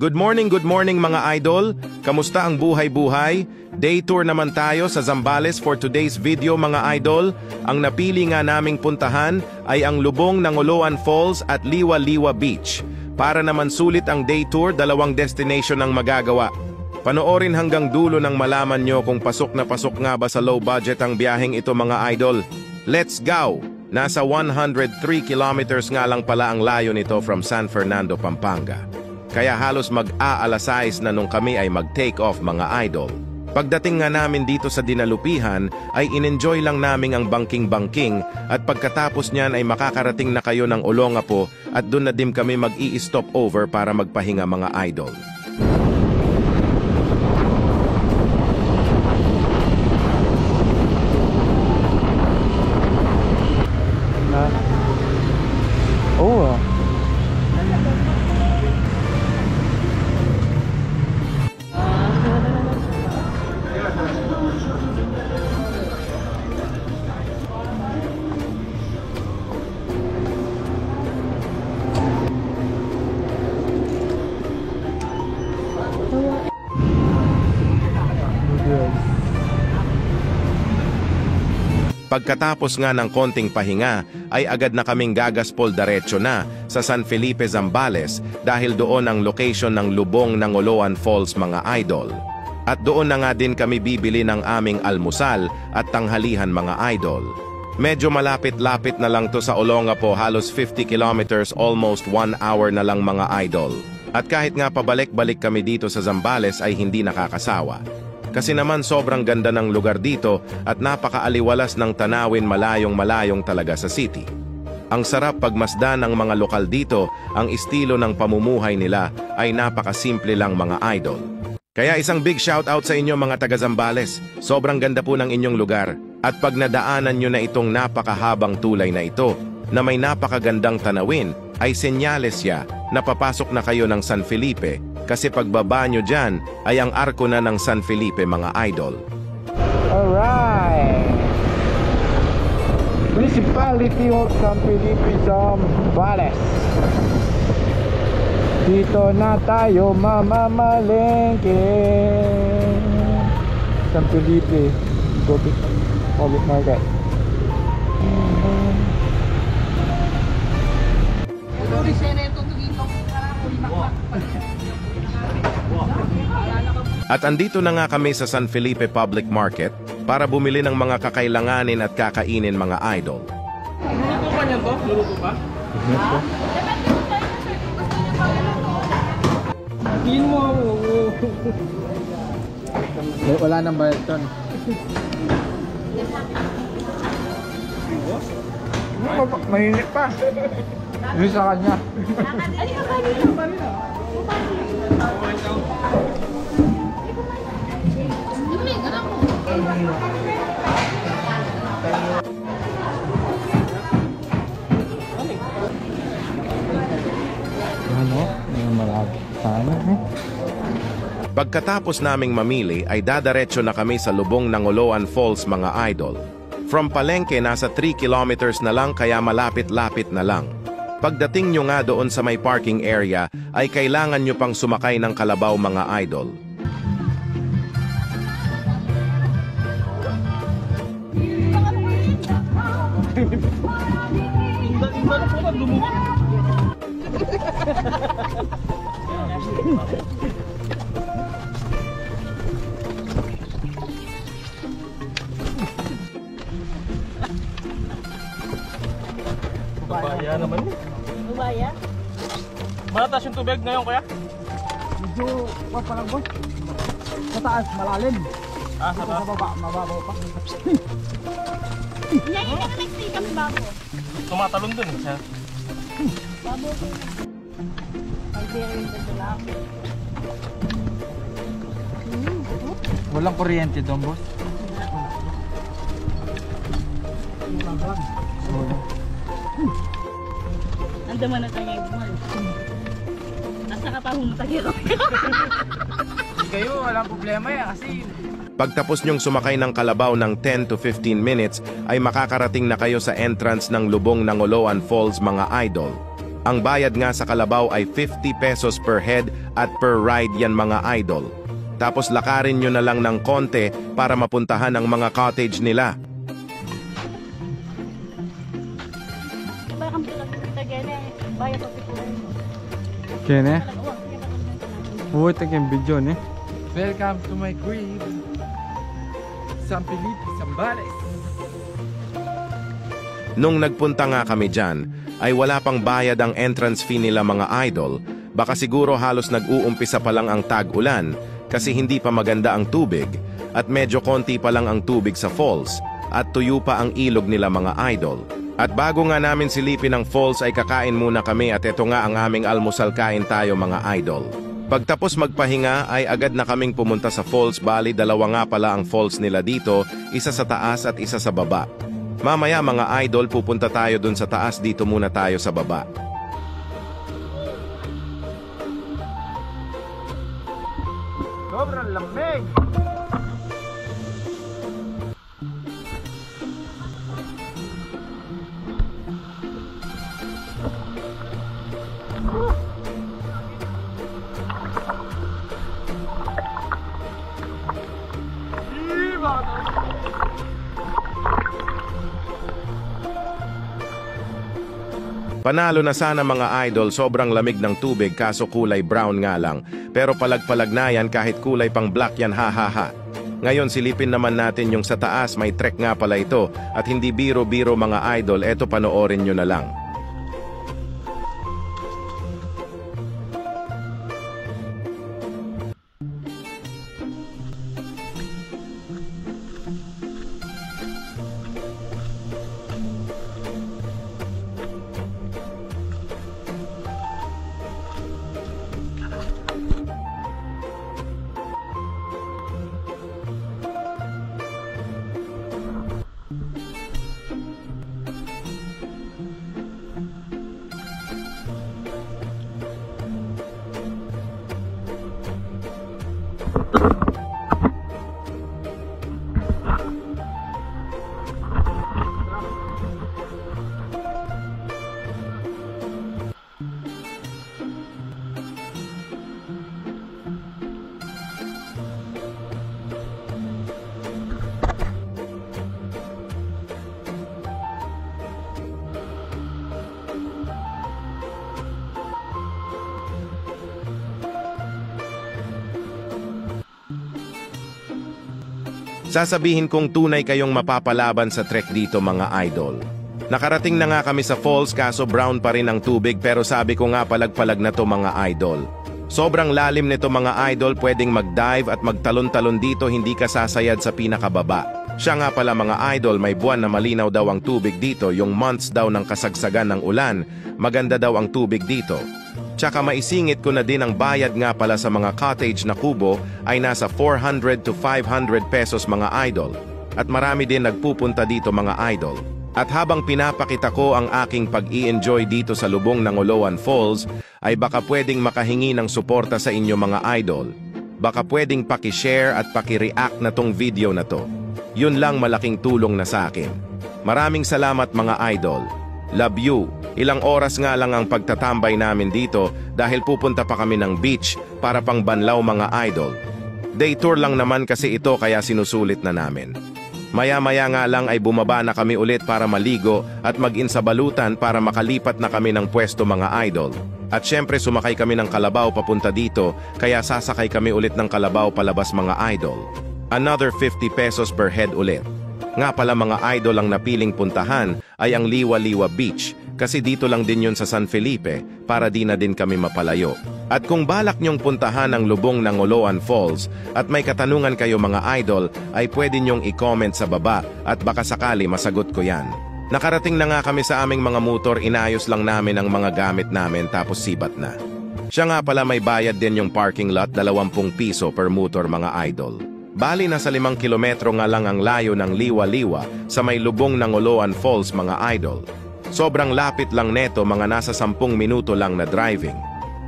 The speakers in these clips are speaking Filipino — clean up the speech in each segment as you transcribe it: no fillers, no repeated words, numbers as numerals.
Good morning mga idol! Kamusta ang buhay-buhay? Day tour naman tayo sa Zambales for today's video mga idol. Ang napili nga naming puntahan ay ang lubong ng Oloan Falls at Liwa-Liwa Beach. Para naman sulit ang day tour, dalawang destination ang magagawa. Panoorin hanggang dulo nang malaman nyo kung pasok na pasok nga ba sa low budget ang biyaheng ito mga idol. Let's go! Nasa 103 kilometers nga lang pala ang layo nito from San Fernando, Pampanga. Kaya halos mag-aalas 6 na nung kami ay mag-take off mga idol. Pagdating nga namin dito sa dinalupihan ay in-enjoy lang namin ang bangking-bangking at pagkatapos niyan ay makakarating na kayo ng Olongapo at doon na din kami mag-i-stop over para magpahinga mga idol. Pagkatapos nga ng konting pahinga, ay agad na kaming gagaspol diretso na sa San Felipe, Zambales dahil doon ang location ng lubong ng Oloan Falls mga idol. At doon na nga din kami bibili ng aming almusal at tanghalihan mga idol. Medyo malapit-lapit na lang to sa Olongapo, halos 50 kilometers, almost 1 hour na lang mga idol. At kahit nga pabalik-balik kami dito sa Zambales ay hindi nakakasawa. Kasi naman sobrang ganda ng lugar dito at napakaaliwalas ng tanawin, malayong-malayong talaga sa city. Ang sarap pagmasdan ng mga lokal dito, ang estilo ng pamumuhay nila ay napakasimple lang mga idol. Kaya isang big shoutout sa inyo mga taga Zambales. Sobrang ganda po ng inyong lugar. At pag nadaanan nyo na itong napakahabang tulay na ito, na may napakagandang tanawin, ay senyales siya na papasok na kayo ng San Felipe. Kasi pagbaba nyo dyan ay ang arko na ng San Felipe mga idol. Alright! Municipality of San Felipe, Zambales. Dito na tayo mamamalengke. San Felipe Public Market. At andito na nga kami sa San Felipe Public Market para bumili ng mga kakailanganin at kakainin mga idol. Luto pa niyan to? Luto pa? Tingin mo ako. Wala nang bayad ton. Mainit pa. Yung sa kanya. Pagkatapos naming mamili ay dadaretso na kami sa lubong ng Oloan Falls mga idol. From Palengke nasa 3 kilometers na lang kaya malapit-lapit na lang. Pagdating nyo nga doon sa may parking area ay kailangan nyo pang sumakay ng kalabaw mga idol. Babaya naman eh. Babaya? Mataas yung tubig ngayon kaya? Medyo palang boy. Sa taas, malalim. Ah, sa taas. Sa baba, mababaw pa. Hindi ka na nag-stay kami bago. Tumatalon dun eh. Siya. Bago. Ay, di rin ito lang. Walang kuryente doon, boss. Andaman na tayo yung buwan. Nasa ka pa humatagiro. Hindi kayo, walang problema yan kasi Pagtapos nyong sumakay ng kalabaw ng 10 to 15 minutes ay makakarating na kayo sa entrance ng lubong ng Oloan Falls mga idol. Ang bayad nga sa kalabaw ay 50 pesos per head at per ride yan mga idol. Tapos lakarin nyo na lang ng konti para mapuntahan ang mga cottage nila. Iba kang tagale, bayad ko pikulan mo. Kene? Uwag, kaya pa naman. Uy, tagyang video ni. Welcome to my crib. San Felipe, Zambales. Nung nagpunta nga kami dyan, ay wala pang bayad ang entrance fee nila mga idol. Baka siguro halos nag-uumpisa pa lang ang tag-ulan kasi hindi pa maganda ang tubig at medyo konti pa lang ang tubig sa falls at tuyo pa ang ilog nila mga idol. At bago nga namin silipin ang falls ay kakain muna kami at ito nga ang aming almusal, kain tayo mga idol. Pagtapos magpahinga ay agad na kaming pumunta sa falls. Bali, dalawa nga pala ang falls nila dito, isa sa taas at isa sa baba. Mamaya mga idol, pupunta tayo dun sa taas, dito muna tayo sa baba. Sobrang lamig. Panalo na sana mga idol, sobrang lamig ng tubig kaso kulay brown nga lang. Pero palag-palag na yan kahit kulay pang black yan, ha ha ha. Ngayon silipin naman natin yung sa taas, may trek nga pala ito. At hindi biro-biro mga idol, eto panoorin nyo na lang. Sasabihin kong tunay kayong mapapalaban sa trek dito mga idol. Nakarating na nga kami sa falls kaso brown pa rin ang tubig, pero sabi ko nga palag-palag na to mga idol. Sobrang lalim nito mga idol, pwedeng mag-dive at magtalon-talon dito, hindi ka sasayad sa pinakababa. Siya nga pala mga idol, may buwan na malinaw daw ang tubig dito, yung months daw ng kasagsagan ng ulan, maganda daw ang tubig dito. Tsaka maisingit ko na din ang bayad nga pala sa mga cottage na kubo ay nasa 400 to 500 pesos mga idol. At marami din nagpupunta dito mga idol. At habang pinapakita ko ang aking pag-i-enjoy dito sa lubong ng Oloan Falls, ay baka pwedeng makahingi ng suporta sa inyo mga idol. Baka pwedeng paki-share at paki-react na tong video na to. Yun lang malaking tulong na sa akin. Maraming salamat mga idol. Love you. Ilang oras nga lang ang pagtatambay namin dito dahil pupunta pa kami ng beach para pang banlaw mga idol. Day tour lang naman kasi ito kaya sinusulit na namin. Maya-maya nga lang ay bumaba na kami ulit para maligo at mag-in sa balutan para makalipat na kami ng pwesto mga idol. At syempre sumakay kami ng kalabaw papunta dito kaya sasakay kami ulit ng kalabaw palabas mga idol. Another 50 pesos per head ulit. Nga pala mga idol, ang napiling puntahan ay ang Liwa-Liwa Beach kasi dito lang din yun sa San Felipe para di na din kami mapalayo. At kung balak nyong puntahan ang lubong ng Oloan Falls at may katanungan kayo mga idol ay pwede nyong i-comment sa baba at baka sakali masagot ko yan. Nakarating na nga kami sa aming mga motor, inayos lang namin ang mga gamit namin tapos sibat na. Siya nga pala may bayad din yung parking lot, 20 piso per motor mga idol. Bali nasa 5 kilometro nga lang ang layo ng Liwa-Liwa sa may lubong ng Oloan Falls mga idol. Sobrang lapit lang neto, mga nasa 10 minuto lang na driving.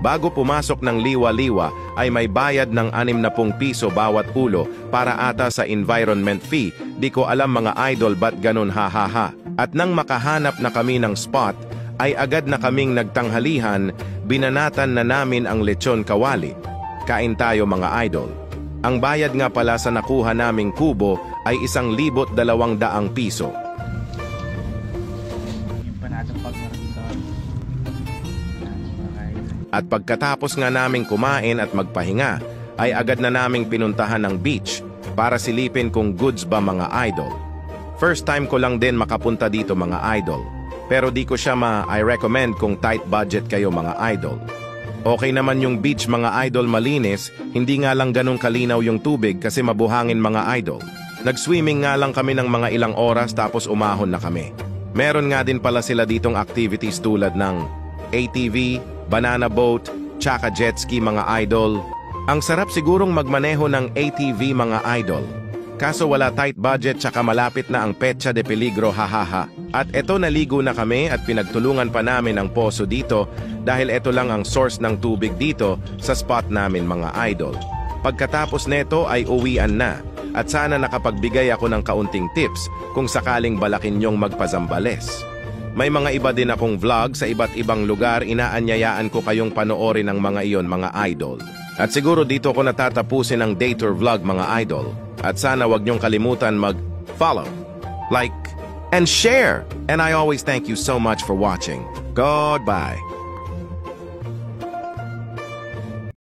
Bago pumasok ng Liwa-Liwa ay may bayad ng 60 piso bawat ulo para ata sa environment fee. Di ko alam mga idol ba't ganun, ha ha ha. At nang makahanap na kami ng spot ay agad na kaming nagtanghalihan, binanatan na namin ang lechon kawali. Kain tayo mga idol. Ang bayad nga pala sa nakuha naming kubo ay 1,200 piso. Yung panatong pagmaramdam. At pagkatapos nga naming kumain at magpahinga, ay agad na naming pinuntahan ng beach para silipin kung goods ba mga idol. First time ko lang din makapunta dito mga idol. Pero di ko siya I recommend kung tight budget kayo mga idol. Okay naman yung beach mga idol, malinis, hindi nga lang ganun kalinaw yung tubig kasi mabuhangin mga idol. Nag-swimming nga lang kami ng mga ilang oras tapos umahon na kami. Meron nga din pala sila ditong activities tulad ng ATV, banana boat, tsaka jet ski mga idol. Ang sarap sigurong magmaneho ng ATV mga idol. Kaso wala tight budget tsaka malapit na ang petsa de peligro, hahaha. At eto, naligo na kami at pinagtulungan pa namin ang poso dito dahil eto lang ang source ng tubig dito sa spot namin mga idol. Pagkatapos neto ay uwian na at sana nakapagbigay ako ng kaunting tips kung sakaling balakin nyong magpazambales. May mga iba din akong vlog sa iba't ibang lugar, inaanyayaan ko kayong panoorin ang mga iyon mga idol. At siguro dito ko natatapusin ang day tour vlog mga idol. At sana wag niyong kalimutan mag-follow, like, and share. And I always thank you so much for watching. Goodbye.